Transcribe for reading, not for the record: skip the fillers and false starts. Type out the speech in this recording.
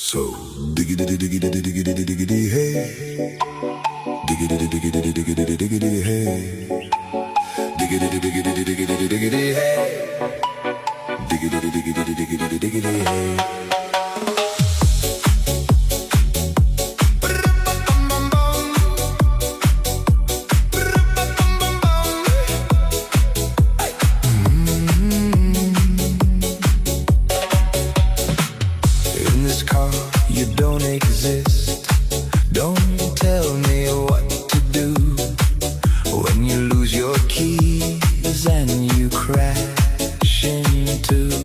So diggity diggity diggity diggity hey, diggity diggity diggity diggity hey, diggity diggity diggity diggity hey, diggity diggity diggity diggity hey. You don't exist. Don't tell me what to do when you lose your key